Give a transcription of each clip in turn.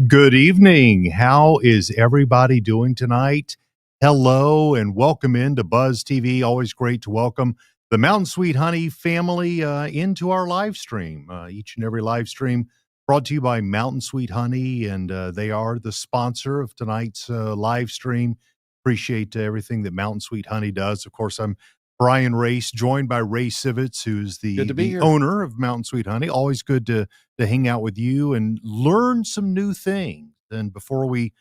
Good evening. How is everybody doing tonight? Hello and welcome into Buzz TV. Always great to welcome the Mountain Sweet Honey family into our live stream. Each and every live stream brought to you by Mountain Sweet Honey, and they are the sponsor of tonight's live stream. Appreciate everything that Mountain Sweet Honey does. Of course, I'm Brian Race, joined by Ray Civitts, who's Good to be the here. owner of Mountain Sweet Honey. Always good to hang out with you and learn some new things. And before we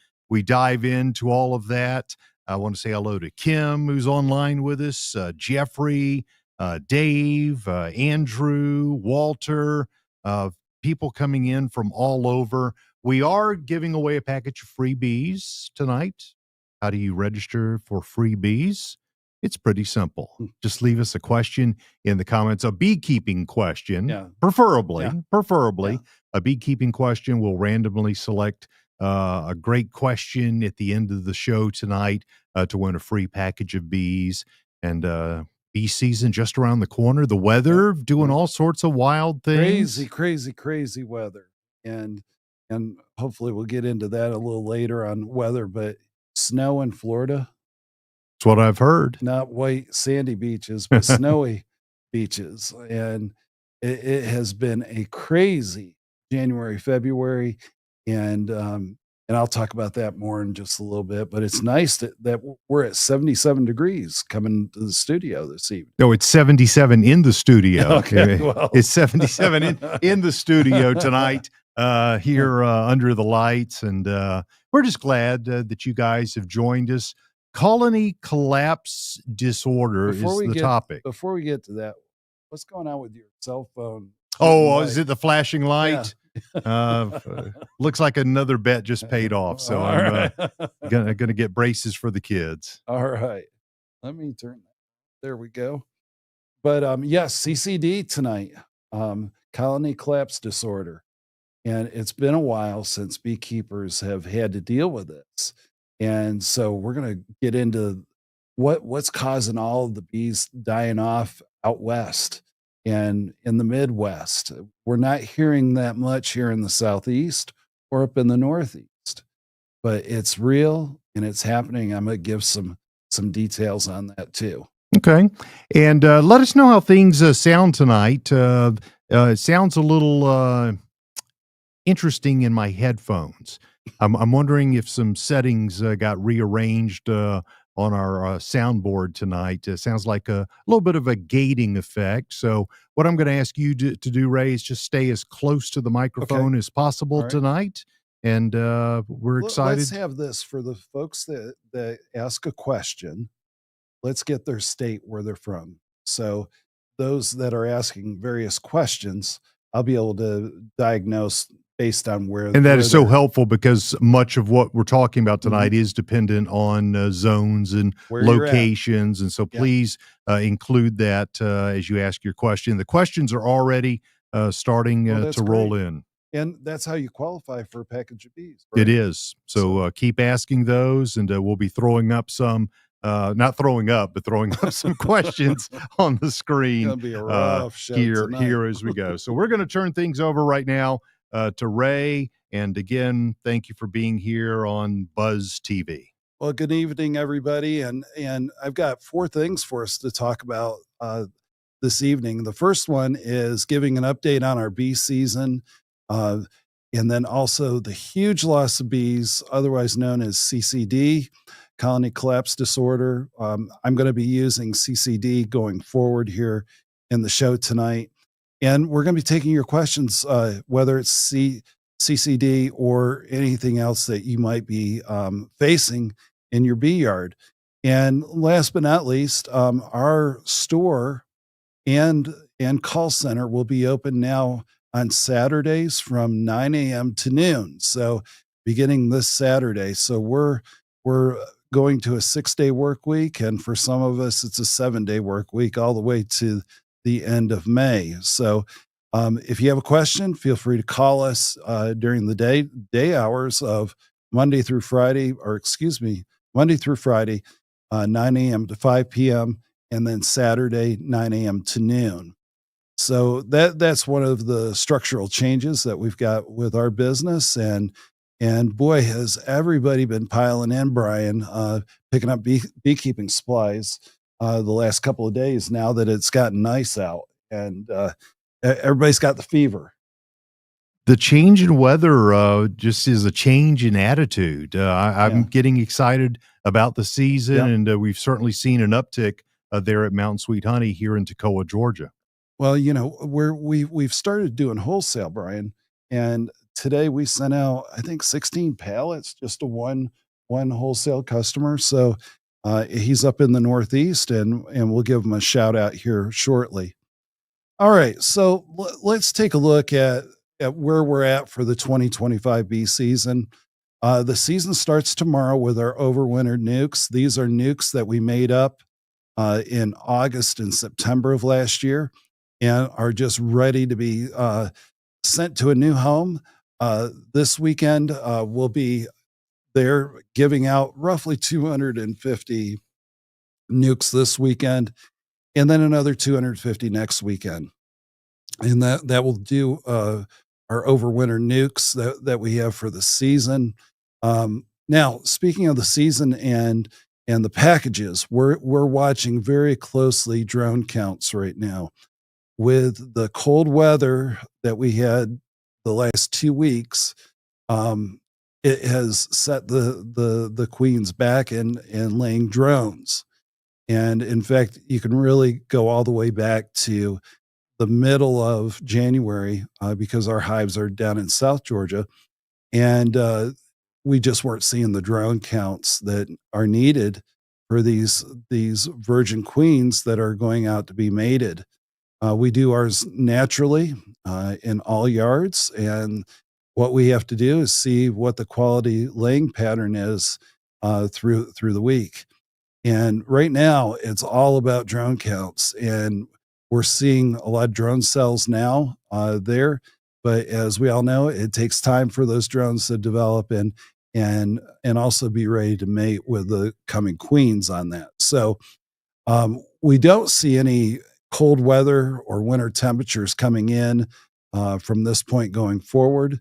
dive into all of that, I want to say hello to Kim, who's online with us, Jeffrey, Dave, Andrew, Walter, people coming in from all over. We are giving away a package of freebies tonight. How do you register for freebies? It's pretty simple. Just leave us a question in the comments, a beekeeping question, preferably a beekeeping question. We'll randomly select a great question at the end of the show tonight to win a free package of bees. And bee season just around the corner. The weather doing all sorts of wild things. Crazy weather. And hopefully we'll get into that a little later on weather, but snow in Florida. That's what I've heard. Not white sandy beaches, but snowy beaches. And it has been a crazy January, February. And I'll talk about that more in just a little bit, but it's nice that we're at 77 degrees coming to the studio this evening. No, it's 77 in the studio. Okay, well. It's 77 in the studio tonight here under the lights. And we're just glad that you guys have joined us. Colony collapse disorder is the topic. Before we get to that, what's going on with your cell phone? Oh, is it the flashing light? Yeah. Looks like another bet just paid off. So I'm gonna get braces for the kids. All right. Let me turn that. There we go. But yes, CCD tonight, colony collapse disorder. And it's been a while since beekeepers have had to deal with this. And so we're going to get into what's causing all of the bees dying off out west and in the Midwest. We're not hearing that much here in the Southeast or up in the Northeast, but it's real and it's happening. I'm going to give some details on that too. Okay. And let us know how things sound tonight. It sounds a little interesting in my headphones. I'm wondering if some settings got rearranged on our soundboard tonight. It sounds like a little bit of a gating effect. So what I'm going to ask you to do, Ray, is just stay as close to the microphone as possible tonight. And we're excited. Let's have this for the folks that ask a question. Let's get their state where they're from. So those that are asking various questions, I'll be able to diagnose based on where. And that is so helpful because much of what we're talking about tonight is dependent on zones and locations. And so please include that as you ask your question. The questions are already starting to roll in. And that's how you qualify for a package of bees. Right? It is. So keep asking those, and we'll be throwing up some, not throwing up, but throwing up some questions on the screen. It's gonna be a rough show here as we go. So we're going to turn things over right now to Ray. And again, thank you for being here on Buzz TV. Well, good evening, everybody. And I've got 4 things for us to talk about this evening. The first one is giving an update on our bee season. And then also the huge loss of bees, otherwise known as CCD, colony collapse disorder. I'm going to be using CCD going forward here in the show tonight. And we're going to be taking your questions, whether it's CCD or anything else that you might be facing in your bee yard. And last but not least, our store and call center will be open now on Saturdays from 9 a.m. to noon. So beginning this Saturday. So we're going to a 6-day work week. And for some of us, it's a 7-day work week all the way to the end of May. So if you have a question, feel free to call us during the day hours of Monday through Friday, 9 a.m. to 5 p.m. and then Saturday, 9 a.m. to noon. So that's one of the structural changes that we've got with our business. And And boy, has everybody been piling in, Brian, picking up beekeeping supplies the last couple of days now that it's gotten nice out. And everybody's got the fever. The change in weather just is a change in attitude. I'm Yeah. getting excited about the season, Yep. and we've certainly seen an uptick there at Mountain Sweet Honey here in Toccoa, Georgia. Well, we've started doing wholesale, Brian, and today we sent out I think 16 pallets just to one wholesale customer. So he's up in the Northeast, and we'll give him a shout out here shortly. All right, so let's take a look at where we're at for the 2025 bee season. The season starts tomorrow with our overwintered nukes. These are nukes that we made up in August and September of last year and are just ready to be sent to a new home. This weekend, we'll be there giving out roughly 250 nukes this weekend, and then another 250 next weekend. And that will do our overwinter nukes that we have for the season. Now, speaking of the season and the packages, we're watching very closely drone counts right now with the cold weather that we had the last 2 weeks. Um, it has set the queens back and laying drones. And in fact, you can really go all the way back to the middle of January because our hives are down in South Georgia, and we just weren't seeing the drone counts that are needed for these virgin queens that are going out to be mated. We do ours naturally in all yards, and what we have to do is see what the quality laying pattern is through the week. And right now, it's all about drone counts, and we're seeing a lot of drone cells now there. But as we all know, it takes time for those drones to develop and also be ready to mate with the coming queens on that. So we don't see any cold weather or winter temperatures coming in from this point going forward.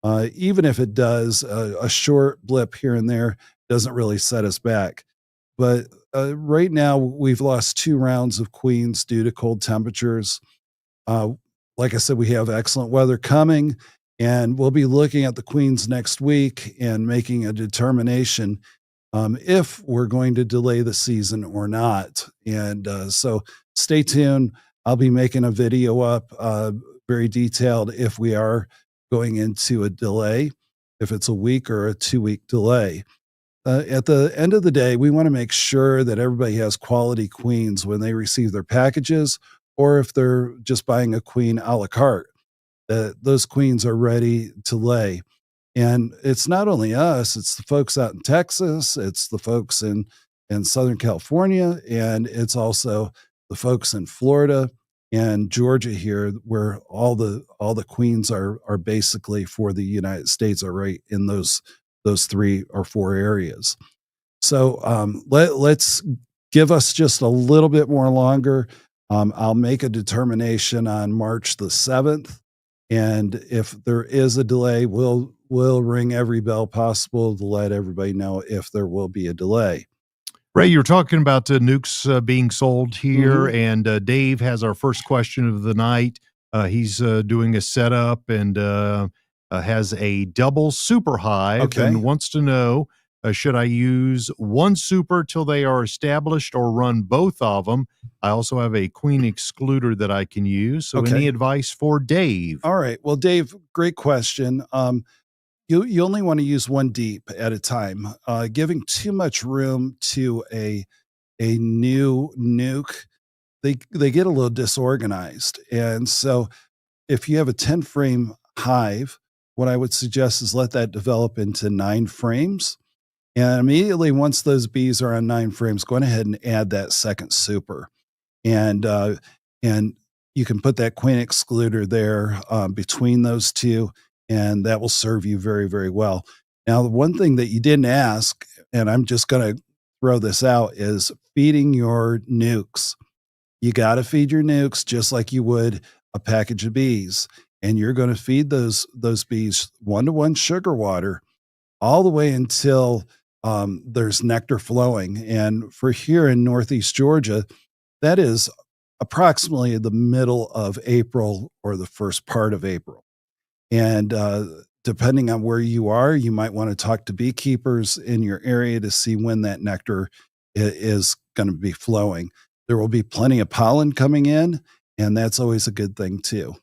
Even if it does, a short blip here and there doesn't really set us back. But right now, we've lost 2 rounds of queens due to cold temperatures. Uh, like I said, we have excellent weather coming, and we'll be looking at the queens next week and making a determination if we're going to delay the season or not. And so stay tuned. I'll be making a video up very detailed if we are going into a delay, if it's a week or a 2 week delay. At the end of the day, we want to make sure that everybody has quality queens when they receive their packages, or if they're just buying a queen a la carte, that those queens are ready to lay. And it's not only us, it's the folks out in Texas, it's the folks in Southern California, and it's also the folks in Florida and Georgia here, where all the queens are basically for the United States are right in those 3 or 4 areas. So let's give us just a little bit more longer. I'll make a determination on March the 7th, and if there is a delay, we'll ring every bell possible to let everybody know if there will be a delay. Ray, you were talking about nukes being sold here, Hmm. and Dave has our first question of the night. He's doing a setup and has a double super hive Okay. and wants to know should I use one super till they are established or run both of them? I also have a queen excluder that I can use. So, any Okay. advice for Dave? All right. Well, Dave, great question. You only want to use one deep at a time. Giving too much room to a new nuke, they get a little disorganized. And so if you have a 10 frame hive, what I would suggest is let that develop into 9 frames. And immediately once those bees are on 9 frames, go ahead and add that second super. And and you can put that queen excluder there between those two, and that will serve you very, very well. Now, the one thing that you didn't ask, and I'm just going to throw this out, is feeding your nukes. You got to feed your nukes just like you would a package of bees, and you're going to feed those bees 1-to-1 sugar water. all the way until there's nectar flowing. And for here in Northeast Georgia, that is approximately the middle of April or the first part of April. And depending on where you are, you might want to talk to beekeepers in your area to see when that nectar is going to be flowing. There will be plenty of pollen coming in, and that's always a good thing too.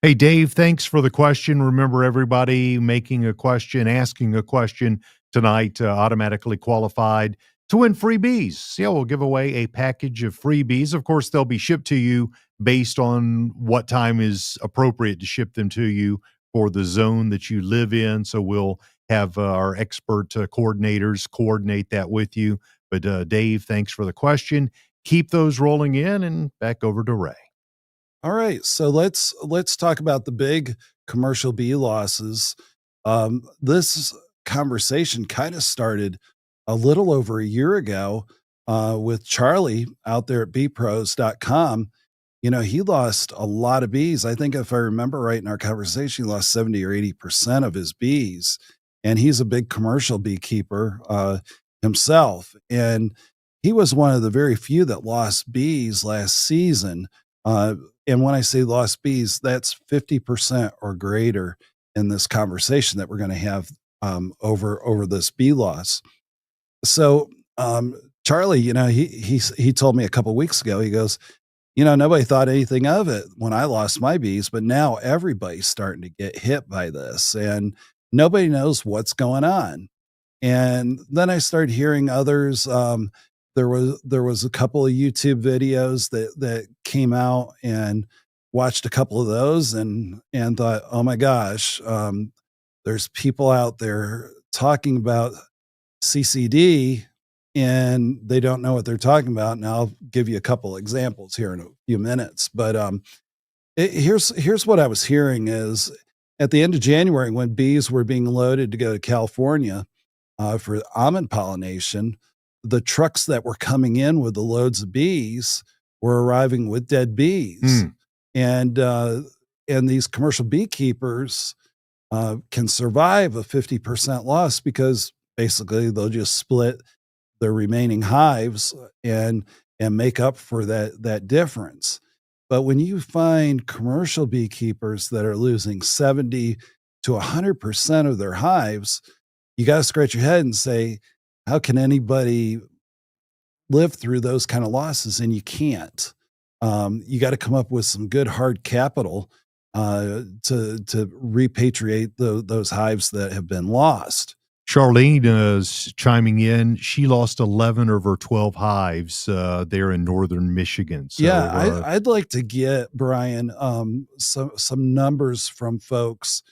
Hey, Dave, thanks for the question. Remember, everybody making a question, asking a question tonight automatically qualified to win freebies. Yeah, we'll give away a package of freebies. Of course, they'll be shipped to you based on what time is appropriate to ship them to you for the zone that you live in. So we'll have our expert coordinators coordinate that with you. But Dave, thanks for the question. Keep those rolling in, and back over to Ray. All right, so let's talk about the big commercial bee losses. This conversation kind of started a little over a year ago with Charlie out there at beepros.com. You know, he lost a lot of bees. I think if I remember right in our conversation, he lost 70 or 80% of his bees. And he's a big commercial beekeeper himself. And he was one of the very few that lost bees last season. And when I say lost bees, that's 50% or greater in this conversation that we're going to have over this bee loss. So Charlie, you know, he told me a couple weeks ago, he goes, you know, nobody thought anything of it when I lost my bees, but now everybody's starting to get hit by this and nobody knows what's going on. And then I started hearing others. There was a couple of YouTube videos that came out, and watched a couple of those and thought, oh my gosh, there's people out there talking about CCD and they don't know what they're talking about. And I'll give you a couple examples here in a few minutes. But here's what I was hearing is at the end of January, when bees were being loaded to go to California for almond pollination, the trucks that were coming in with the loads of bees were arriving with dead bees. Mm. And these commercial beekeepers can survive a 50% loss because basically they'll just split the remaining hives and make up for that difference. But when you find commercial beekeepers that are losing 70 to 100% of their hives, you got to scratch your head and say, how can anybody live through those kind of losses? And you can't. You got to come up with some good hard capital to repatriate those hives that have been lost. Charlene is chiming in. She lost 11 of her 12 hives there in northern Michigan. So, Yeah, I'd like to get, Brian, some numbers from folks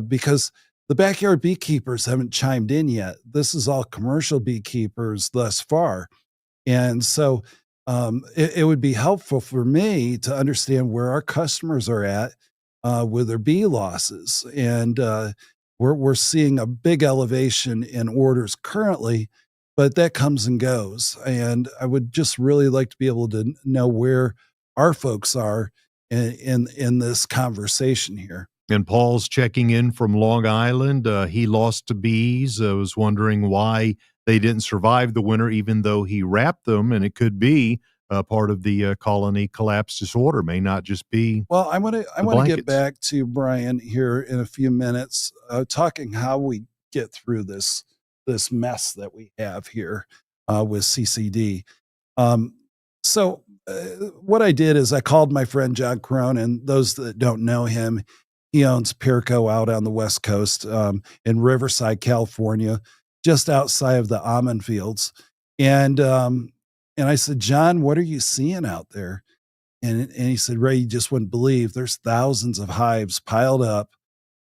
because the backyard beekeepers haven't chimed in yet. This is all commercial beekeepers thus far. And so it would be helpful for me to understand where our customers are at with their bee losses. And we're seeing a big elevation in orders currently, but that comes and goes. And I would just really like to be able to know where our folks are in this conversation here. and Paul's checking in from Long Island. He lost to bees. I was wondering why they didn't survive the winter, even though he wrapped them. And it could be part of the colony collapse disorder. May not just be. Well, I want to get back to Brian here in a few minutes, talking how we get through this mess that we have here with CCD. So what I did is I called my friend John Cronin. Those that don't know him, he owns Peerco out on the West Coast in Riverside, California, just outside of the almond fields. And I said, John, what are you seeing out there? And he said, Ray, you just wouldn't believe there's thousands of hives piled up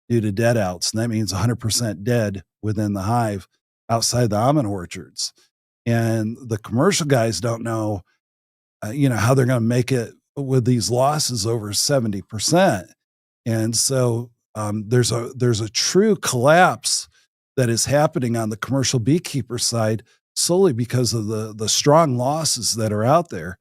due to dead outs. And that means 100% dead within the hive outside the almond orchards. And the commercial guys don't know, how they're going to make it with these losses over 70%. And so there's a true collapse that is happening on the commercial beekeeper side solely because of the strong losses that are out there.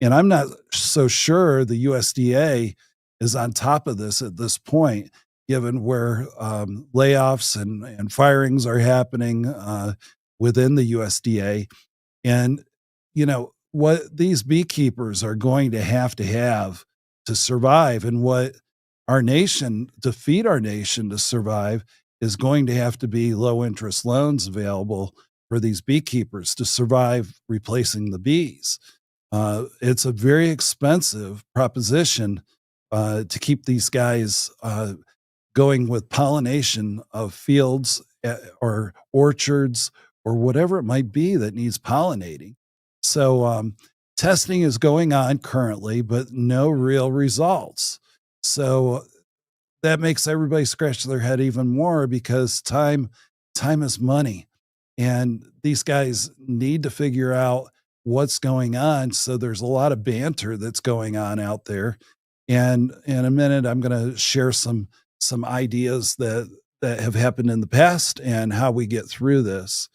And I'm not so sure the USDA is on top of this at this point. given where layoffs and firings are happening within the USDA. And, what these beekeepers are going to have to survive, and what our nation, to feed our nation to survive, is going to have to be low interest loans available for these beekeepers to survive replacing the bees. It's a very expensive proposition to keep these guys going with pollination of fields or orchards or whatever it might be that needs pollinating. So, testing is going on currently, but no real results. So that makes everybody scratch their head even more because time is money, and these guys need to figure out what's going on. So there's a lot of banter that's going on out there, and in a minute I'm going to share some ideas that have happened in the past and how we get through this.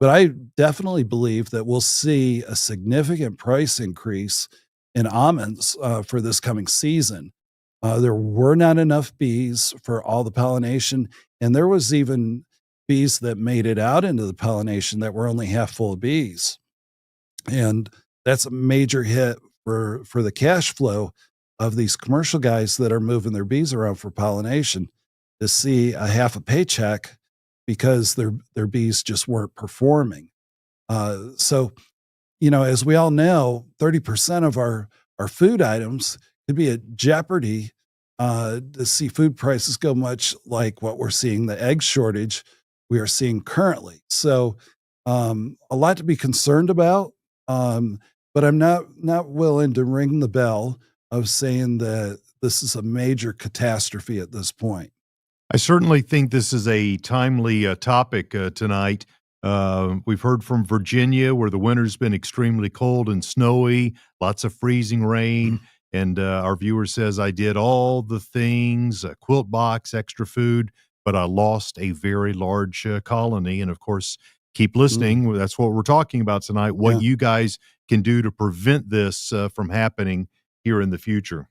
But I definitely believe that we'll see a significant price increase in almonds for this coming season. There were not enough bees for all the pollination, and there was even bees that made it out into the pollination that were only half full of bees. And that's a major hit for the cash flow of these commercial guys that are moving their bees around for pollination, to see a half a paycheck because their bees just weren't performing. So, as we all know, 30% of our food items could be at jeopardy to see food prices go much like what we're seeing, the egg shortage we are seeing currently. So, a lot to be concerned about. Um, but I'm not willing to ring the bell of saying that this is a major catastrophe at this point. I certainly think this is a timely topic tonight. We've heard from Virginia, where the winter's been extremely cold and snowy, lots of freezing rain. And our viewer says, I did all the things, a quilt box, extra food, but I lost a very large colony. And of course, keep Mm, listening. That's what we're talking about tonight, what yeah. you guys can do to prevent this from happening here in the future.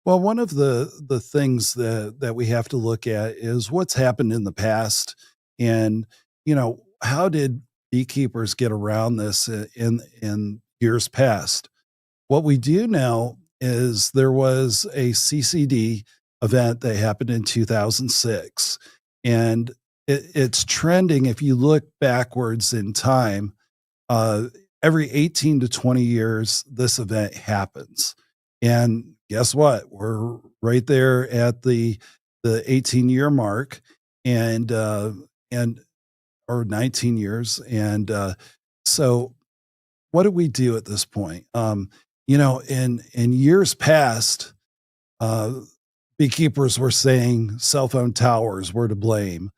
Well, one of the things that we have to look at is what's happened in the past, and how did beekeepers get around this in years past? What we do know is there was a CCD event that happened in 2006, and it's trending. If you look backwards in time, uh, every 18 to 20 years, this event happens. And guess what? We're right there at the 18-year mark, and or 19 years. And so what do we do at this point? In years past, uh, beekeepers were saying cell phone towers were to blame,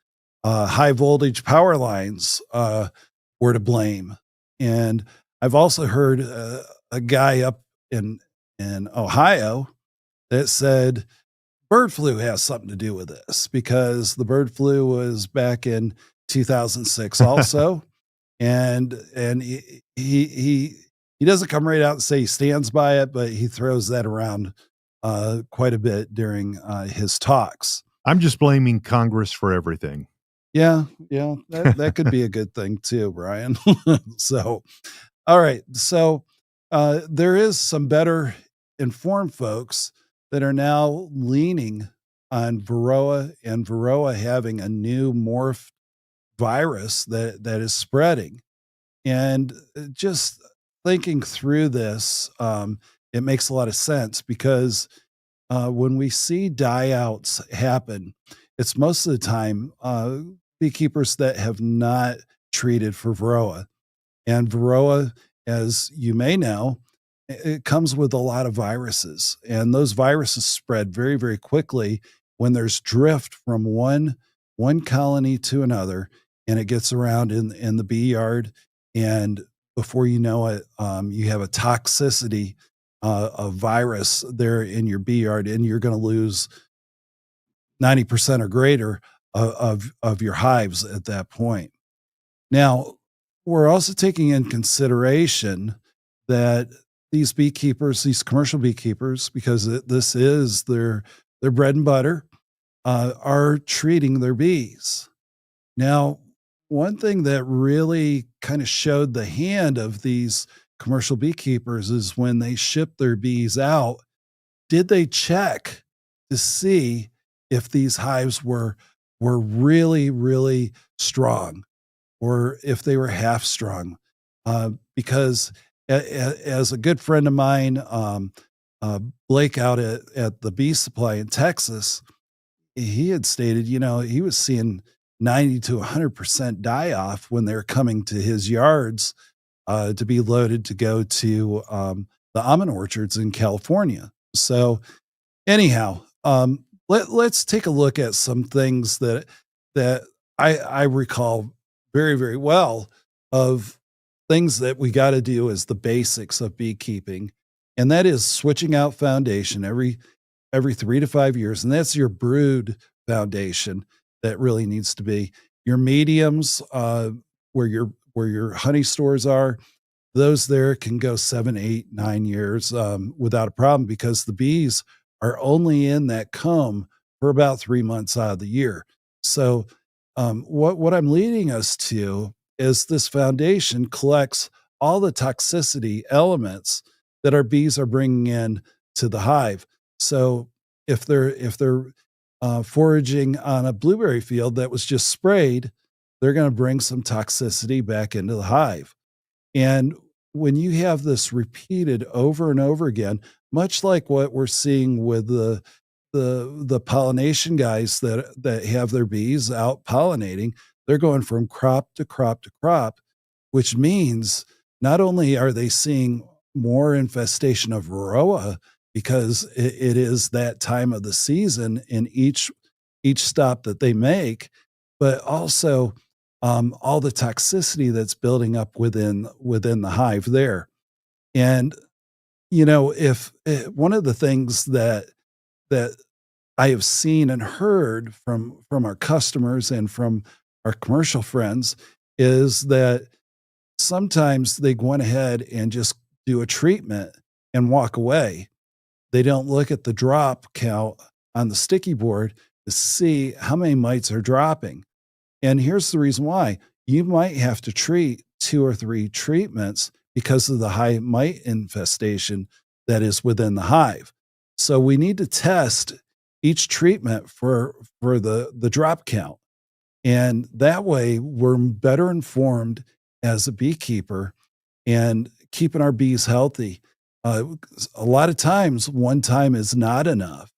high voltage power lines were to blame, and I've also heard a guy up in Ohio that said bird flu has something to do with this because the bird flu was back in 2006 also, and he doesn't come right out and say he stands by it, but he throws that around quite a bit during his talks. I'm just blaming Congress for everything. Yeah, yeah, that could be a good thing too, Brian. So, all right, so there is some better informed folks that are now leaning on Varroa, and Varroa having a new morph virus that is spreading. And just thinking through this, it makes a lot of sense because when we see die outs happen, it's most of the time beekeepers that have not treated for Varroa. And Varroa, as you may know, it comes with a lot of viruses, and those viruses spread very, very quickly when there's drift from one colony to another, and it gets around in the bee yard, and before you know it, you have a toxicity of virus there in your bee yard, and you're going to lose 90% or greater of your hives at that point. Now, we're also taking in consideration that these beekeepers, these commercial beekeepers, because this is their bread and butter, are treating their bees. Now, one thing that really kind of showed the hand of these commercial beekeepers is when they ship their bees out, did they check to see if these hives were really, really strong or if they were half strong? Because as a good friend of mine, uh, Blake out at the Bee Supply in Texas, he had stated, he was seeing 90 to 100% die off when they're coming to his yards to be loaded to go to the almond orchards in California. So, anyhow, let's take a look at some things that I recall very, very well of things that we got to do as the basics of beekeeping. And that is switching out foundation every 3 to 5 years. And that's your brood foundation that really needs to be your mediums, where your honey stores are. Those there can go 7, 8, 9 years without a problem because the bees are only in that comb for about 3 months out of the year. So, what I'm leading us to is this foundation collects all the toxicity elements that our bees are bringing in to the hive. So, if they're foraging on a blueberry field that was just sprayed, they're going to bring some toxicity back into the hive. And when you have this repeated over and over again, much like what we're seeing with the pollination guys that have their bees out pollinating, they're going from crop to crop to crop, which means not only are they seeing more infestation of varroa because it is that time of the season in each stop that they make, but also all the toxicity that's building up within the hive there. And if one of the things that I have seen and heard from our customers and from our commercial friends is that sometimes they went ahead and just do a treatment and walk away. They don't look at the drop count on the sticky board to see how many mites are dropping. And here's the reason why. You might have to treat 2 or 3 treatments because of the high mite infestation that is within the hive. So we need to test each treatment for the drop count. And that way we're better informed as a beekeeper and keeping our bees healthy. A lot of times one time is not enough.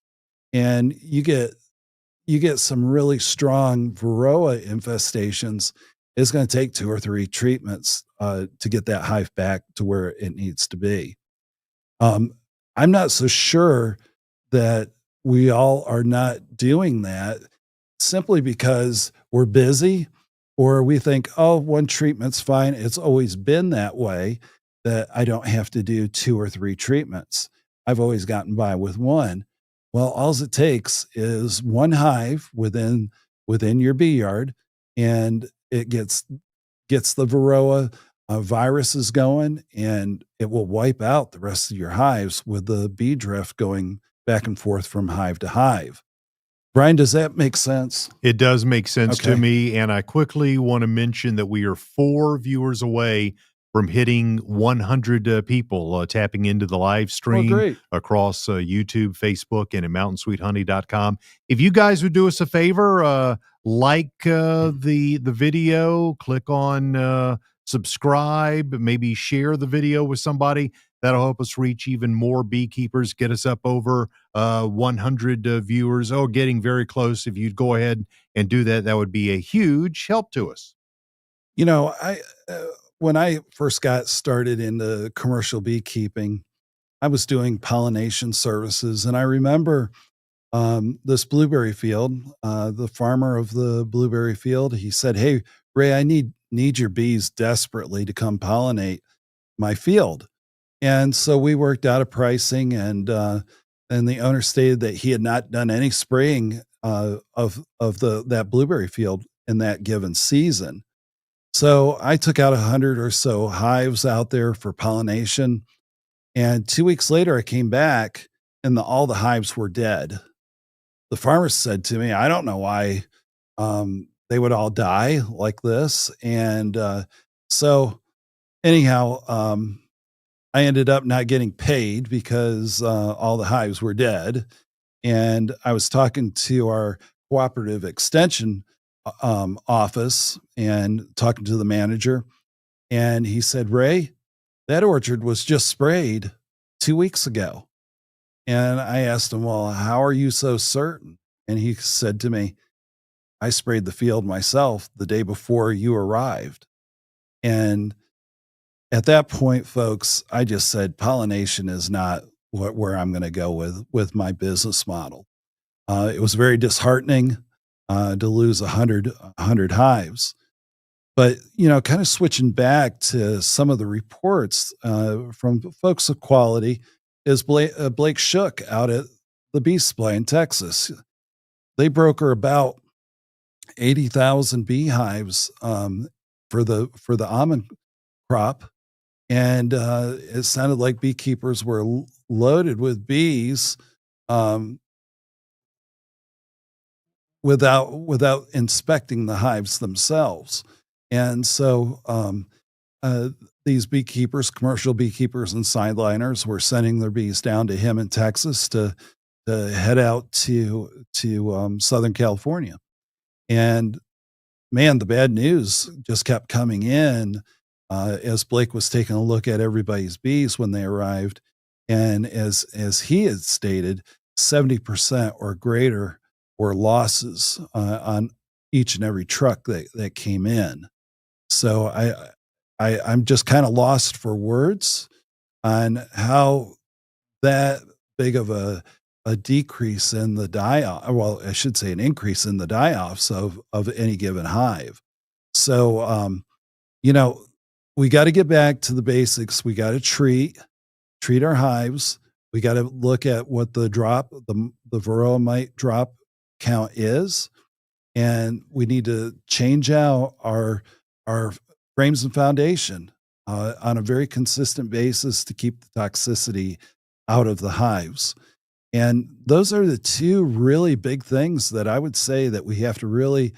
And you get some really strong varroa infestations. It's going to take 2 or 3 treatments to get that hive back to where it needs to be. Um, I'm not so sure that we all are not doing that simply because we're busy or we think, oh, one treatment's fine. It's always been that way that I don't have to do 2 or 3 treatments. I've always gotten by with one. Well, all it takes is one hive within your bee yard, and it gets the varroa viruses going, and it will wipe out the rest of your hives with the bee drift going back and forth from hive to hive. Brian, does that make sense? It does make sense to Okay. me. And I quickly want to mention that we are 4 viewers away from hitting 100 people tapping into the live Oh, stream great. across YouTube, Facebook, and at mountainsweethoney.com. If you guys would do us a favor, like the video, click on subscribe, maybe share the video with somebody. That'll help us reach even more beekeepers, get us up over 100 viewers. Oh, getting very close. If you'd go ahead and do that, that would be a huge help to us. I when I first got started into commercial beekeeping, I was doing pollination services, and I remember this blueberry field. The farmer of the blueberry field, he said, "Hey, Ray, I need your bees desperately to come pollinate my field." And so we worked out a pricing, and the owner stated that he had not done any spraying of that blueberry field in that given season. So I took out 100 or so hives out there for pollination. And 2 weeks later, I came back and all the hives were dead. the farmer said to me, I don't know why they would all die like this. And so, anyhow, I ended up not getting paid because all the hives were dead. And I was talking to our cooperative extension office and talking to the manager. And he said, Ray, that orchard was just sprayed 2 weeks ago. And I asked him, well, how are you so certain? And he said to me, I sprayed the field myself the day before you arrived. And at that point, folks, I just said pollination is not where I'm going to go with my business model. It was very disheartening to lose a hundred hives. But kind of switching back to some of the reports from folks of quality is Blake Shook out at the Bee Supply in Texas. They broker about 80,000 beehives for the almond crop, and it sounded like beekeepers were loaded with bees um, without inspecting the hives themselves. And so uh, these beekeepers, commercial beekeepers and sideliners, were sending their bees down to him in Texas to head out to Southern California. And man, the bad news just kept coming in as Blake was taking a look at everybody's bees when they arrived, and as he had stated, 70% or greater were losses on each and every truck that came in. So I'm just kind of lost for words on how that big of a decrease in the die off, well, I should say an increase in the die offs of any given hive. So you know, we got to get back to the basics. We got to treat our hives. We got to look at what the varroa mite drop count is, and we need to change out our frames and foundation on a very consistent basis to keep the toxicity out of the hives. And those are the two really big things that I would say that we have to really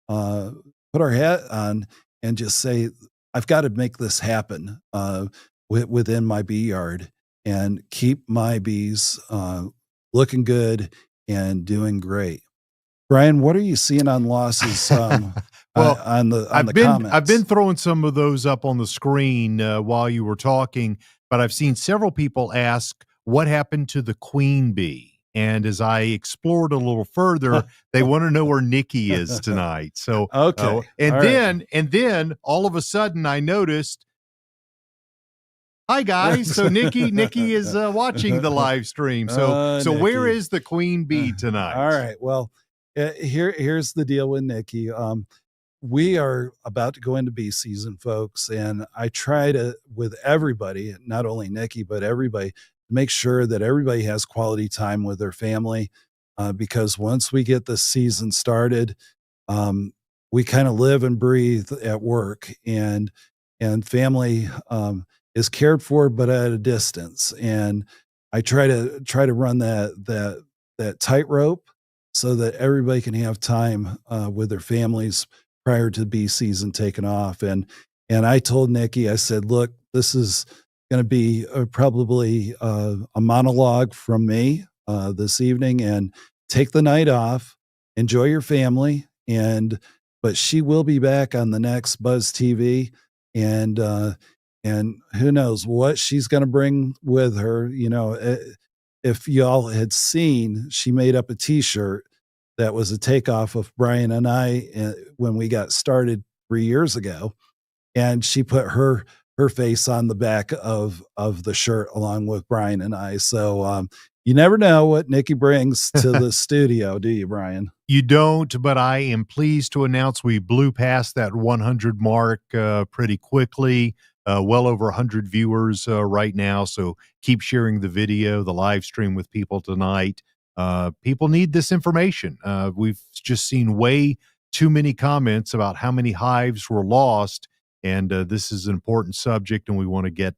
uh, put our hat on and just say, I've got to make this happen within my bee yard and keep my bees looking good and doing great. Brian, what are you seeing on losses Well, on the I've been comments? throwing some of those up on the screen while you were talking, but I've seen several people ask what happened to the queen bee. And as I explored a little further, they want to know where Nikki is tonight. So, Okay. and All right. then all of a sudden, I noticed, hi guys. So Nikki is watching the live stream. So where Nikki. is the queen bee All tonight? right. Well, here's the deal with Nikki. We are about to go into bee season, folks, and I try to with everybody, not only Nikki but everybody, make sure that everybody has quality time with their family, because once we get the season started, um, we kind of live and breathe at work, and family is cared for but at a distance. And I try to run that tightrope so that everybody can have time with their families prior to bee season taking off. And I told Nikki, I said, look, this is going to be probably a monologue from me this evening, and take the night off, enjoy your family, and but she will be back on the next Buzz TV, and who knows what she's going to bring with her. If y'all had seen, she made up a T-shirt that was a takeoff of Brian and I when we got started 3 years ago, and she put her face on the back of the shirt along with Brian and I. So you never know what Nikki brings to the studio, do you, Brian? You don't, but I am pleased to announce we blew past that 100 mark pretty quickly. Well over 100 viewers right now. So keep sharing the video, the live stream with people tonight. People need this information. We've just seen way too many comments about how many hives were lost. And this is an important subject, and we want to get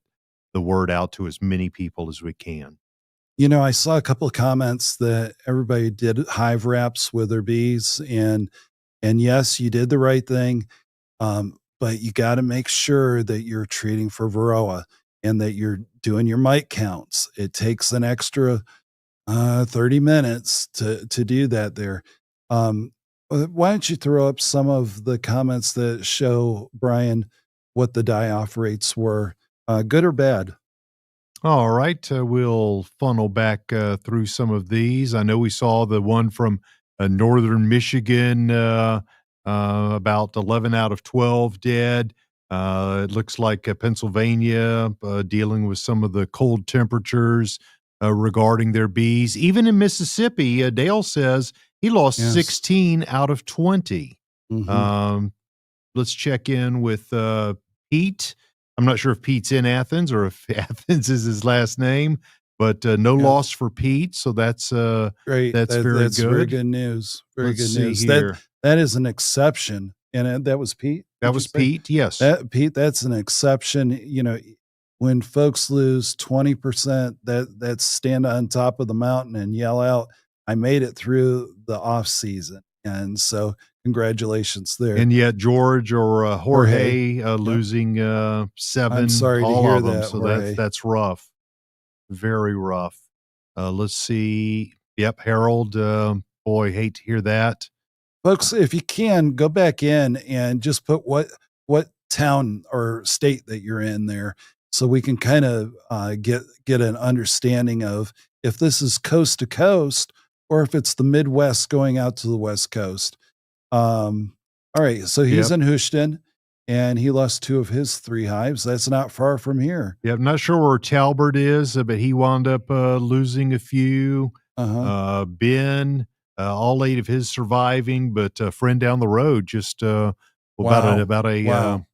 the word out to as many people as we can. I saw a couple of comments that everybody did hive wraps with their bees, and yes, you did the right thing. But you got to make sure that you're treating for varroa and that you're doing your mite counts. It takes an extra 30 minutes to do that there. Um, why don't you throw up some of the comments that show, Brian, what the die-off rates were, good or bad? All right, we'll funnel back through some of these. I know we saw the one from northern Michigan, about 11 out of 12 dead. It looks like Pennsylvania dealing with some of the cold temperatures regarding their bees. Even in Mississippi, Dale says he lost Yes. 16 out of 20. Hmm. Um, let's check in with Pete. I'm not sure if Pete's in Athens or if Athens is his last name, but no Yeah. loss for Pete, so Great. that's very That's very good. good news. Very Let's good see news. That here. that is an exception. And that was Pete, That did you was say? Pete. Yes. That Pete, that's an exception. When folks lose 20%, that's stand on top of the mountain and yell out, I made it through the off season. And so congratulations there. And yet George or Jorge. Jorge Yep. losing I'm 7, sorry to all hear of them. that, So Jorge. that's rough. Very rough. Let's see. Yep, Harold. Boy, hate to hear that. Folks, if you can go back in and just put what town or state that you're in there, so we can kind of get an understanding of if this is coast to coast or if it's the Midwest going out to the West Coast. All right, so he's Yep. in Houston, and he lost 2 of his 3 hives. That's not far from here. Yeah, I'm not sure where Talbert is, but he wound up losing a few. Uh huh. Ben, all 8 of his surviving, but a friend down the road just Wow, about a wow.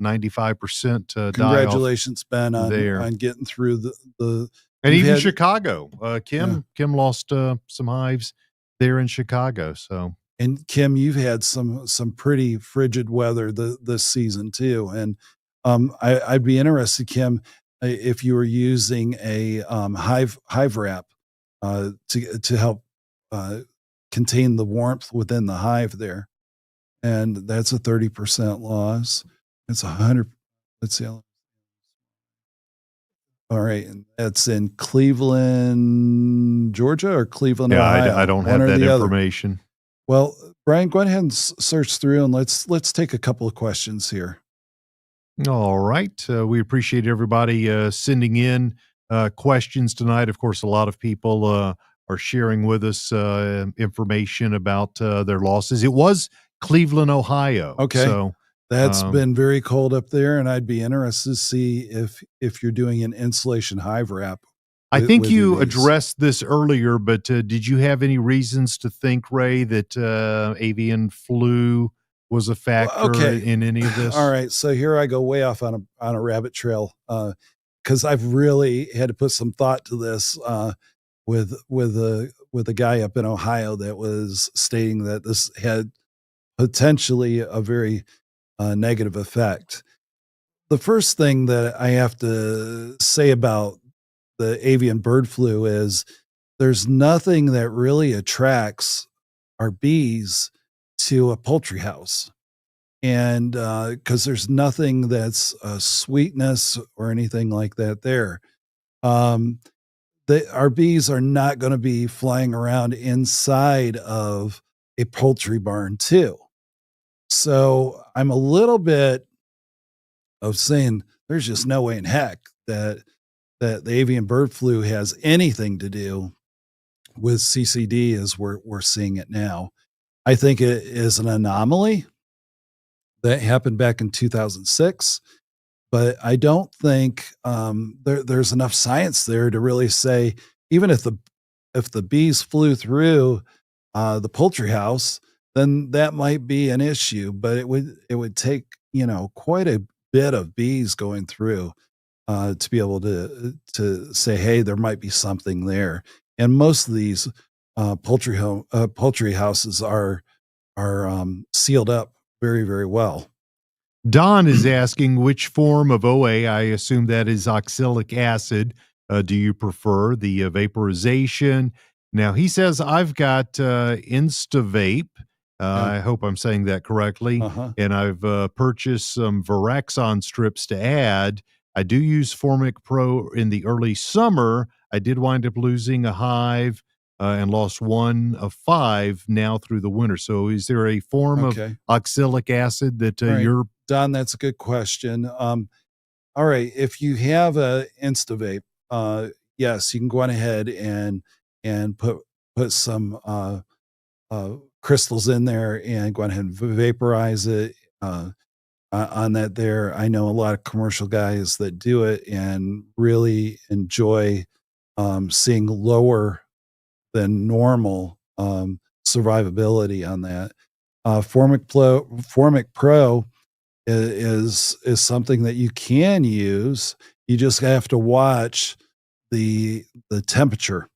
95% die off Congratulations, Ben, there. on getting through the. And You've even had, Chicago, yeah. Kim lost some hives there in Chicago. So And Kim, you've had some pretty frigid weather this season too, and I'd be interested, Kim, if you were using a hive wrap to help uh, contain the warmth within the hive there, and that's a 30% loss. It's 100. Let's see. All right, and that's in Cleveland, Georgia, or Cleveland, yeah, I Ohio, don't one have or that the other. information. Well, Brian, go ahead and search through and let's take a couple of questions here. All right. We appreciate everybody sending in questions tonight. Of course, a lot of people are sharing with us information about their losses. It was Cleveland, Ohio. Okay. So, That's um, been very cold up there, and I'd be interested to see if you're doing an insulation hive wrap I think with your you bees. addressed this earlier, but did you have any reasons to think, Ray, that avian flu was a Well, factor okay. in any of All this? right. So here I go way off on a rabbit trail because I've really had to put some thought to this with a guy up in Ohio that was stating that this had potentially a very negative effect. The first thing that I have to say about the avian bird flu is there's nothing that really attracts our bees to a poultry house. And because there's nothing that's sweetness or anything like that there. Um, our bees are not going to be flying around inside of a poultry barn, too. So I'm a little bit of saying there's just no way in heck that the avian bird flu has anything to do with CCD as we're seeing it now. I think it is an anomaly that happened back in 2006, but I don't think there's enough science there to really say even if the bees flew through the poultry house, then that might be an issue. But it would take quite a bit of bees going through to be able to say, hey, there might be something there. And most of these poultry houses are sealed up very very well. Don is asking which form of OA, I assume that is oxalic acid, Do you prefer the vaporization? Now, he says, I've got InstaVape. Yeah. I hope I'm saying that correctly. Uh-huh. And I've purchased some Veraxon strips to add. I do use Formic Pro in the early summer. I did wind up losing a hive and lost one of five now through the winter. So, is there a form of Okay. oxalic acid that All right. you're Don, that's a good question. All right. If you have a InstaVape, yes, you can go on ahead and put some crystals in there and go ahead and vaporize it on that there. I know a lot of commercial guys that do it and really enjoy seeing lower than normal survivability on that. Formic Pro is something that you can use. You just have to watch the temperature.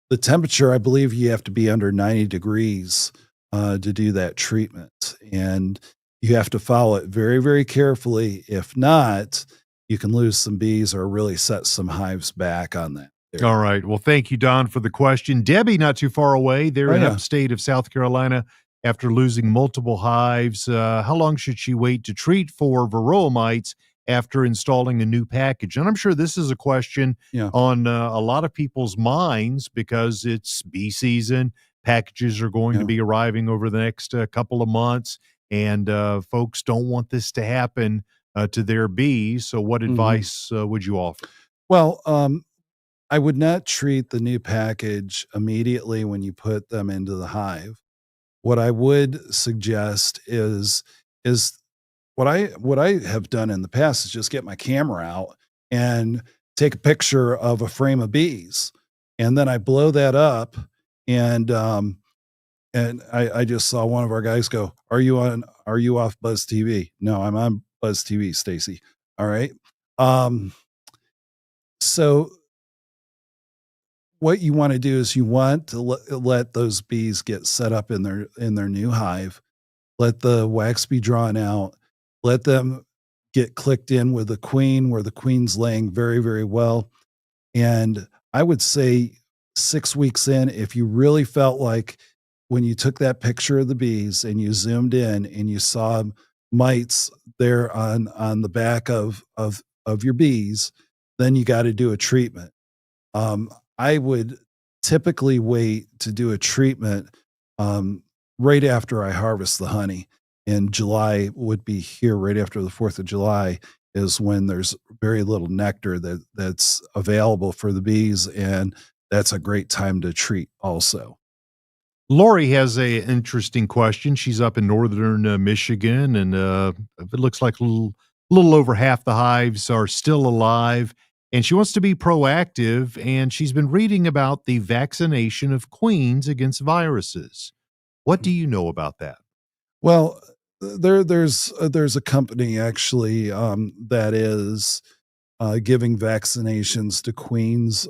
The temperature, I believe you have to be under 90 degrees to do that treatment. And you have to follow it very, very carefully. If not, you can lose some bees or really set some hives back on that. There. all right? Well, thank you, Don, for the question. Debbie, not too far away. They're Oh, in yeah. upstate of South Carolina after losing multiple hives. How long should she wait to treat for varroa mites after installing a new package? And I'm sure this is a question Yeah. on a lot of people's minds because it's bee season. Packages are going to Yeah. be arriving over the next couple of months, and folks don't want this to happen to their bees. So, what advice would you offer? Well, I would not treat the new package immediately when you put them into the hive. What I would suggest is what I have done in the past is just get my camera out and take a picture of a frame of bees, and then I blow that up, and I just saw one of our guys go, Are you off Buzz TV?" "No, I'm on Buzz TV, Stacy." "All right." Um, so what you want to do is you want to let those bees get set up in their new hive, let the wax be drawn out, let them get clicked in with the queen where the queen's laying very, very well. And I would say 6 weeks in, if you really felt like when you took that picture of the bees and you zoomed in and you saw mites there on the back of your bees, then you got to do a treatment. I would typically wait to do a treatment um, right after I harvest the honey. And July would be here right after the 4th of July is when there's very little nectar that's available for the bees. And that's a great time to treat also. Lori has a interesting question. She's up in northern Michigan, and it looks like little over half the hives are still alive. And she wants to be proactive, and she's been reading about the vaccination of queens against viruses. What do you know about that? Well, there's a company actually that is giving vaccinations to queens.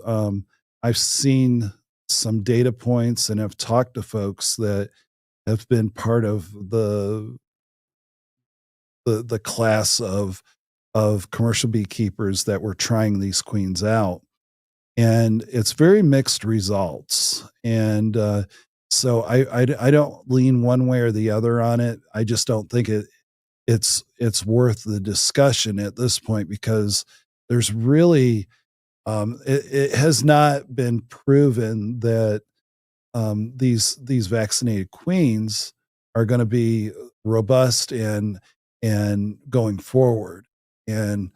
I've seen some data points and have talked to folks that have been part of the class of commercial beekeepers that were trying these queens out, and it's very mixed results. And so I don't lean one way or the other on it. I just don't think it's worth the discussion at this point because there's really it has not been proven that these vaccinated queens are going to be robust and going forward. And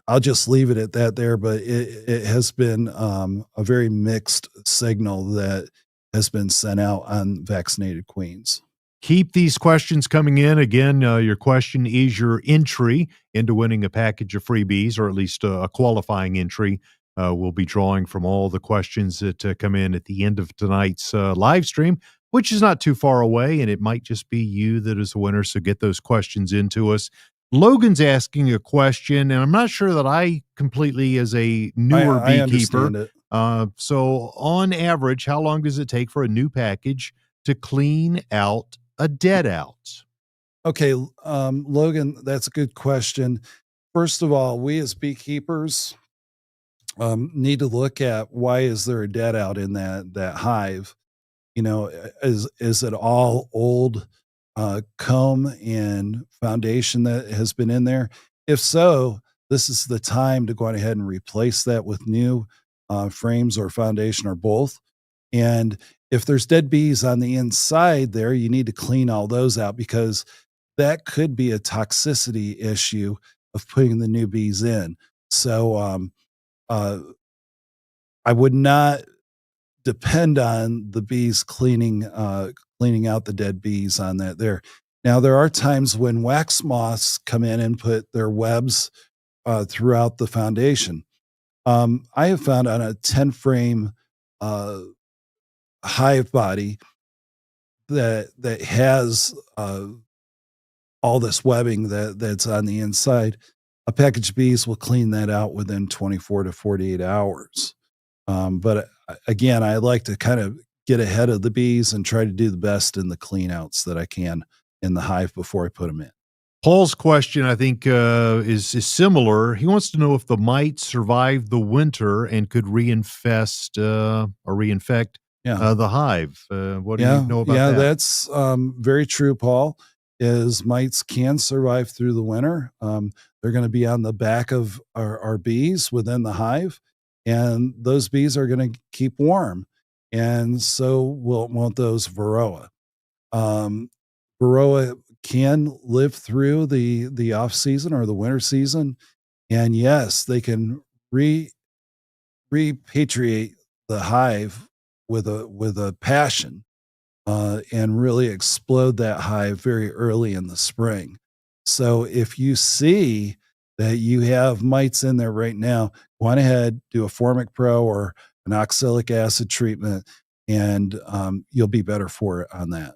I'll just leave it at that there. But it has been a very mixed signal that has been sent out on vaccinated queens. Keep these questions coming in. Again, your question is your entry into winning a package of freebies, or at least a qualifying entry. We'll be drawing from all the questions that come in at the end of tonight's live stream, which is not too far away, and it might just be you that is a winner. So get those questions into us. Logan's asking a question, and I'm not sure that I completely, as a newer I beekeeper, understand it. so on average, how long does it take for a new package to clean out a dead out? Okay, Logan, that's a good question. First of all, we as beekeepers need to look at why is there a dead out in that hive. You know, is it all old comb and foundation that has been in there? If so, this is the time to go on ahead and replace that with new frames or foundation or both. And if there's dead bees on the inside there, you need to clean all those out because that could be a toxicity issue of putting the new bees in. So uh, I would not depend on the bees cleaning out the dead bees on that there. Now there are times when wax moths come in and put their webs throughout the foundation. I have found on a 10 frame uh, hive body that has all this webbing that's on the inside, a package of bees will clean that out within 24 to 48 hours. But again, I like to kind of get ahead of the bees and try to do the best in the clean outs that I can in the hive before I put them in. Paul's question, I think, is similar. He wants to know if the mites survived the winter and could reinfest or reinfect Yeah. the hive. What do you Yeah, know about yeah, that? that's very true, Paul. Is mites can survive through the winter. They're going to be on the back of our bees within the hive, and those bees are going to keep warm, and so will won't those varroa. Um, Varroa can live through the off season or the winter season, and yes, they can repatriate the hive with a passion and really explode that hive very early in the spring. So if you see that you have mites in there right now, go on ahead, do a Formic Pro or an oxalic acid treatment, and you'll be better for it on that.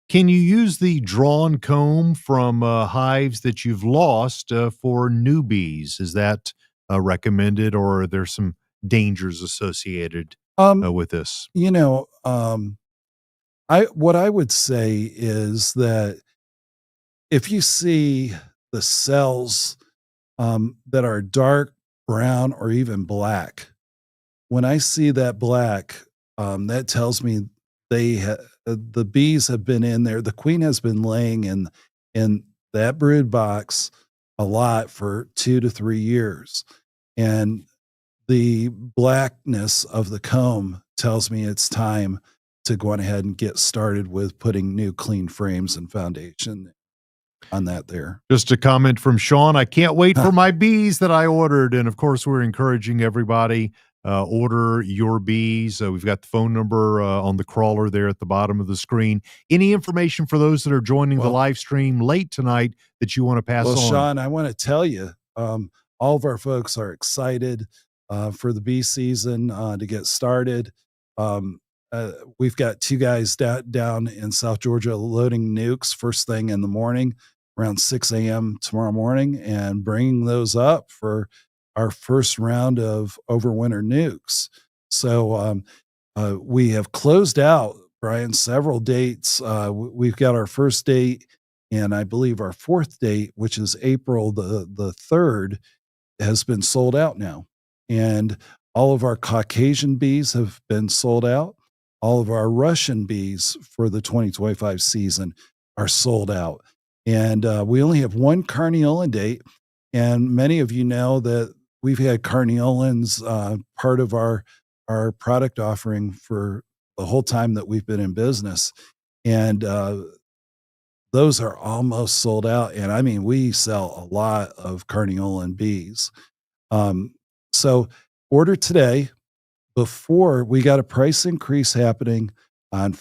Can you use the drawn comb from hives that you've lost for newbies? Is that recommended, or are there some dangers associated Um, with this? you know, I what I would say is that if you see the cells that are dark brown or even black, when I see that black, that tells me the bees have been in there. The queen has been laying in that brood box a lot for 2 to 3 years, and the blackness of the comb tells me it's time to go on ahead and get started with putting new clean frames and foundation on that there. Just a comment from Sean. I can't wait for my bees that I ordered. And of course, we're encouraging everybody order your bees. We've got the phone number on the crawler there at the bottom of the screen. Any information for those that are joining the Well, live stream late tonight that you want to pass Well, on? Sean, I want to tell you, all of our folks are excited for the bee season to get started. Um, we've got two guys down in South Georgia loading nukes first thing in the morning, around 6 a.m. tomorrow morning, and bringing those up for our first round of overwinter nukes. So we have closed out, Brian, several dates. We've got our first date and I believe our fourth date, which is April the 3rd, has been sold out now. And all of our Caucasian bees have been sold out. All of our Russian bees for the 2025 season are sold out. And we only have one Carniolan date. And many of you know that we've had Carniolans part of our product offering for the whole time that we've been in business. And those are almost sold out. And I mean, we sell a lot of Carniolan bees. Um, so order today before we got a price increase happening on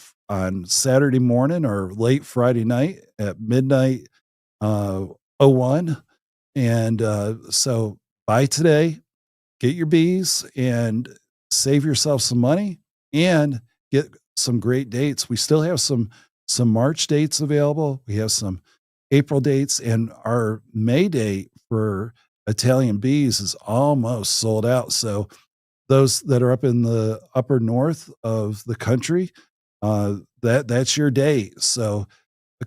Saturday morning or late Friday night at midnight uh 01. And so buy today, get your bees and save yourself some money and get some great dates. We still have some March dates available. We have some April dates and our May date for Italian bees is almost sold out. So those that are up in the upper north of the country, that's your date. So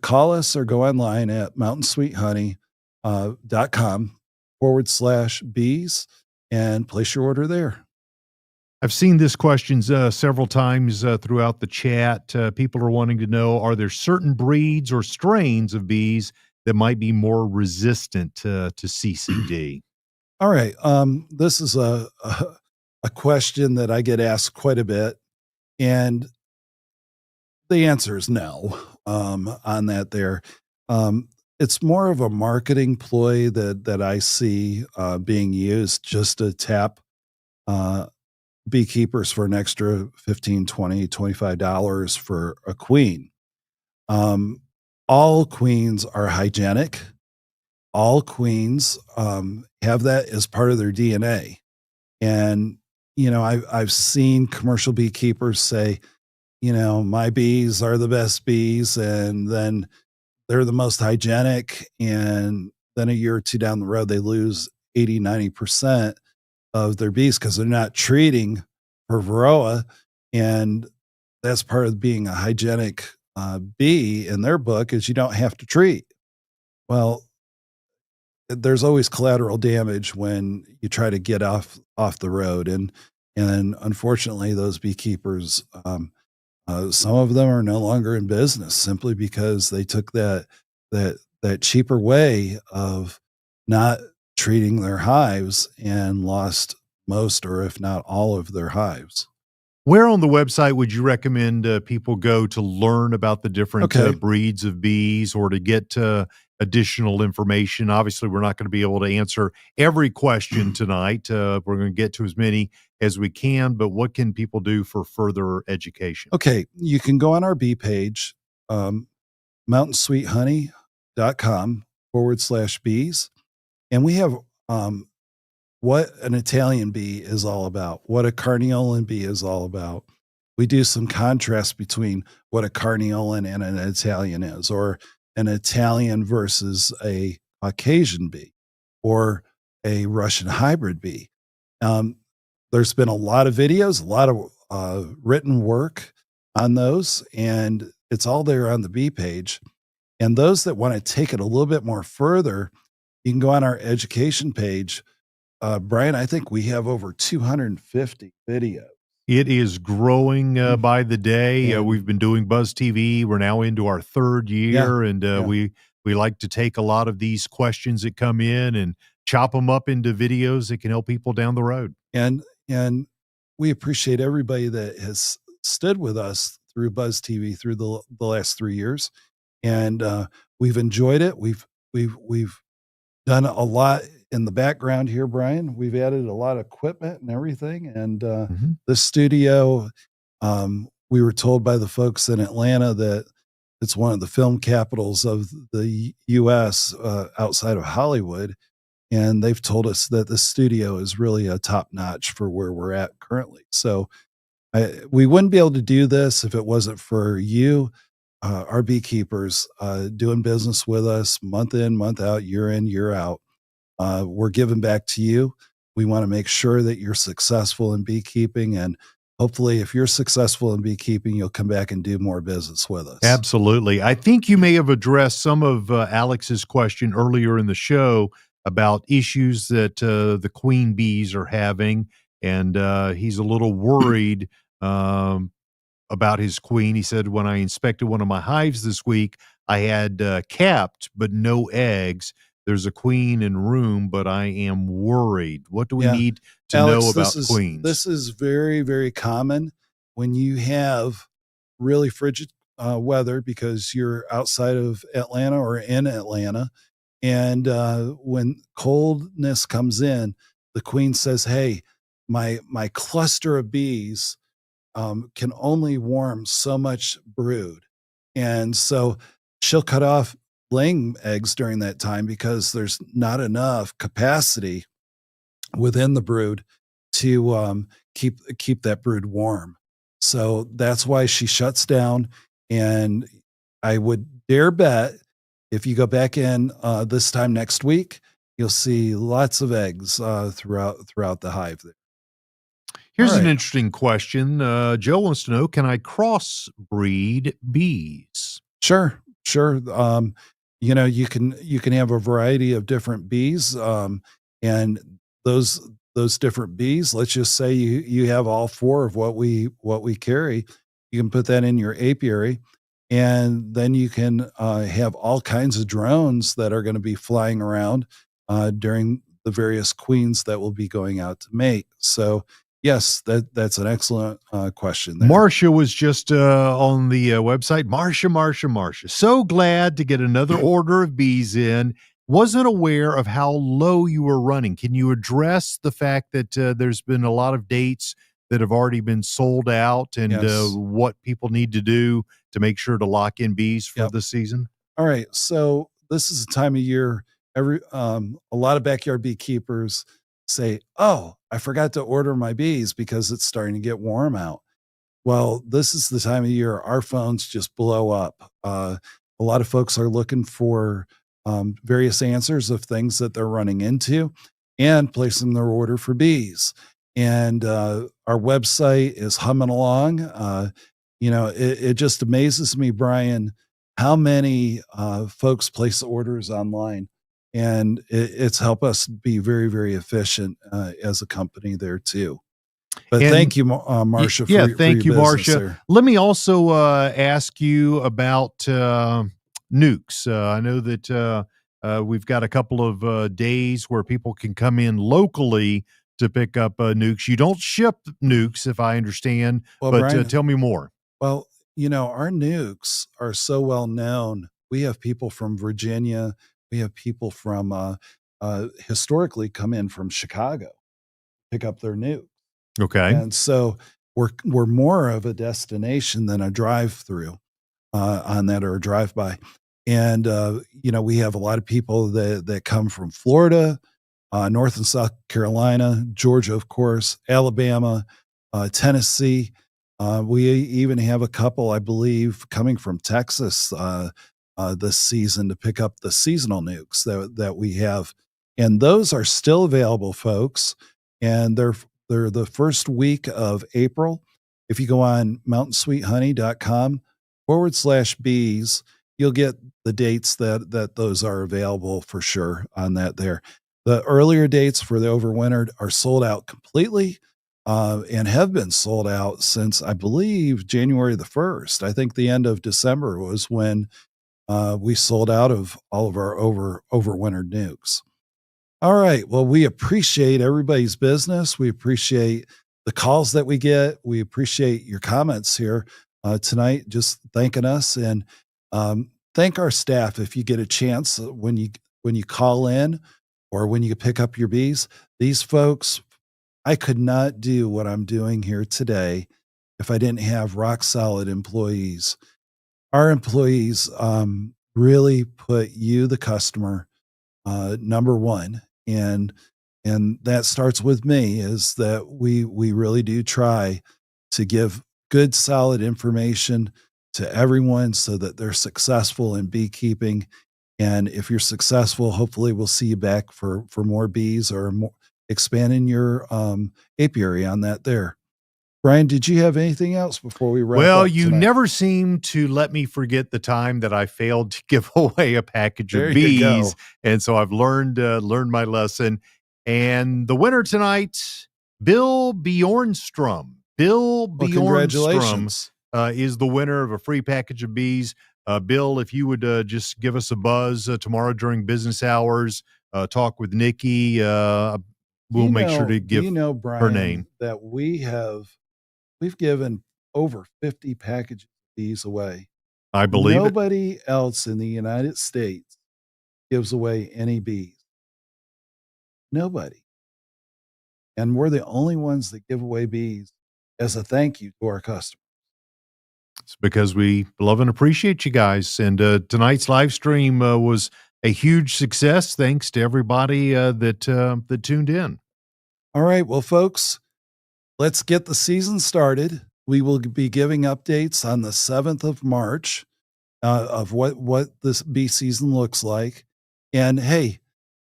call us or go online at mountainsweethoney.com beekeepers.com/bees and place your order there. I've seen this questions several times throughout the chat. People are wanting to know, are there certain breeds or strains of bees that might be more resistant to CCD? All right. This is a question that I get asked quite a bit, and the answer is no. On that, there, it's more of a marketing ploy that I see being used just to tap uh, beekeepers for an extra 15, 20, $25 for a queen. Um, all queens are hygienic. All queens have that as part of their DNA. And, I've seen commercial beekeepers say, my bees are the best bees. And then they're the most hygienic. And then a year or two down the road, they lose 80, 90% of their bees because they're not treating for varroa. And that's part of being a hygienic bee in their book is you don't have to treat. Well, there's always collateral damage when you try to get off the road, and unfortunately those beekeepers, some of them are no longer in business simply because they took that cheaper way of not treating their hives and lost most or if not all of their hives. Where on the website would you recommend people go to learn about the different Okay. breeds of bees or to get additional information? Obviously, we're not going to be able to answer every question tonight. We're going to get to as many as we can, but what can people do for further education? Okay, you can go on our bee page, um, mountainsweethoney.com/bees. And we have what an Italian bee is all about, what a carniolan bee is all about. We do some contrast between what a carniolan and an Italian is, or an Italian versus a Caucasian bee, or a Russian hybrid bee. Um, there's been a lot of videos, a lot of written work on those, and it's all there on the bee page. And those that want to take it a little bit more further, you can go on our education page. Brian, I think we have over 250 videos. It is growing Mm. by the day. We've And been doing Buzz TV. We're now into our third yeah, year, and yeah. we like to take a lot of these questions that come in and chop them up into videos that can help people down the road. And we appreciate everybody that has stood with us through Buzz TV through the last 3 years. And we've enjoyed it. We've done a lot in the background here, Brian. We've added a lot of equipment and everything. And Mhm. the studio, we were told by the folks in Atlanta that it's one of the film capitals of the US outside of Hollywood. And they've told us that the studio is really a top notch for where we're at currently. So we wouldn't be able to do this if it wasn't for you, our beekeepers, doing business with us month in, month out, year in, year out. We're giving back to you. We want to make sure that you're successful in beekeeping. And hopefully, if you're successful in beekeeping, you'll come back and do more business with us. Absolutely. I think you may have addressed some of Alex's question earlier in the show about issues that the queen bees are having, and he's a little worried um, about his queen. He said, "When I inspected one of my hives this week, I had capped but no eggs. There's a queen in room, but I am worried. What do we Yeah. need to know Alex, this about is queens?" this is very, very common when you have really frigid weather because you're outside of Atlanta or in Atlanta. And when coldness comes in, the queen says, "Hey, my cluster of bees can only warm so much brood," and so she'll cut off laying eggs during that time because there's not enough capacity within the brood to keep that brood warm. So that's why she shuts down. And I would dare bet if you go back in this time next week, you'll see lots of eggs throughout the hive. All Here's an right, interesting question. Joe wants to know, can I crossbreed bees? sure, sure. You can have a variety of different bees, And those those different bees, let's just say you have all four of what we carry, you can put that in your apiary, and then you can have all kinds of drones that are going to be flying around during the various queens that will be going out to mate. So yes, that's an excellent question there. Marcia was just on the website. Marcia. So glad to get another order of bees in. Wasn't aware of how low you were running. Can you address the fact that there's been a lot of dates that have already been sold out, and Yes. what people need to do to make sure to lock in bees for Yep. the season? All right. So this is a time of year every a lot of backyard beekeepers say, "Oh, I forgot to order my bees because it's starting to get warm out." Well, this is the time of year our phones just blow up. A lot of folks are looking for various answers of things that they're running into and placing their order for bees. And our website is humming along. It just amazes me, Brian, how many folks place orders online. And it's helped us be very, very efficient as a company there too. But And thank you, Marcia, Yeah, for thank your you, business Marcia. there. Let me also ask you about nukes. I know that we've got a couple of days where people can come in locally to pick up nukes. You don't ship nukes, if I understand, Well, but Brian, tell me more. well, our nukes are so well known. We have people from Virginia. We have people from historically come in from Chicago, pick up their nuke. Okay. And so we're more of a destination than a drive through on that, or a drive by. And we have a lot of people that come from Florida, North and South Carolina, Georgia, of course, Alabama, Tennessee. We even have a couple, I believe, coming from Texas this season to pick up the seasonal nukes that we have, and those are still available, folks. And they're the first week of April. If you go on mountainsweethoney.com/bees, you'll get the dates that those are available for sure on that there. The earlier dates for the overwintered are sold out completely, and have been sold out since, I believe, January the 1st. I think the end of December was when we sold out of all of our overwintered nukes. All right. Well, we appreciate everybody's business. We appreciate the calls that we get. We appreciate your comments here tonight, just thanking us, and thank our staff if you get a chance when you call in or when you pick up your bees. These folks, I could not do what I'm doing here today if I didn't have rock solid employees. Our employees really put you, the customer, number one, and that starts with me. Is that we really do try to give good, solid information to everyone so that they're successful in beekeeping. And if you're successful, hopefully we'll see you back for more bees, or more expanding your apiary on that there. Brian, did you have anything else before we wrap Well, up you tonight? never seem to let me forget the time that I failed to give away a package There of you bees, go. and so I've learned my lesson. And the winner tonight, Bill Bjornstrom. Bill Well, Bjornstrom congratulations. is the winner of a free package of bees. Bill, if you would just give us a buzz tomorrow during business hours, talk with Nikki. We'll make sure to Do you give know, her Brian, name. that we've given over 50 packages of these away. I believe it. Nobody else in the United States gives away any bees. Nobody. And we're the only ones that give away bees as a thank you to our customers. It's because we love and appreciate you guys. And tonight's live stream was a huge success. Thanks to everybody that tuned in. All right. Well, folks, let's get the season started. We will be giving updates on the 7th of March of what this bee season looks like. And hey,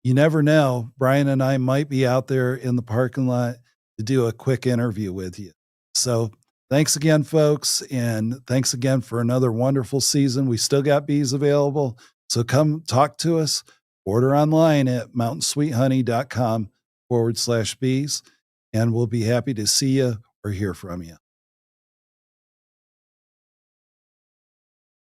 you never know. Brian and I might be out there in the parking lot to do a quick interview with you. So thanks again, folks. And thanks again for another wonderful season. We still got bees available. So come talk to us. order online at mountainsweethoney.com/bees, and we'll be happy to see you or hear from you.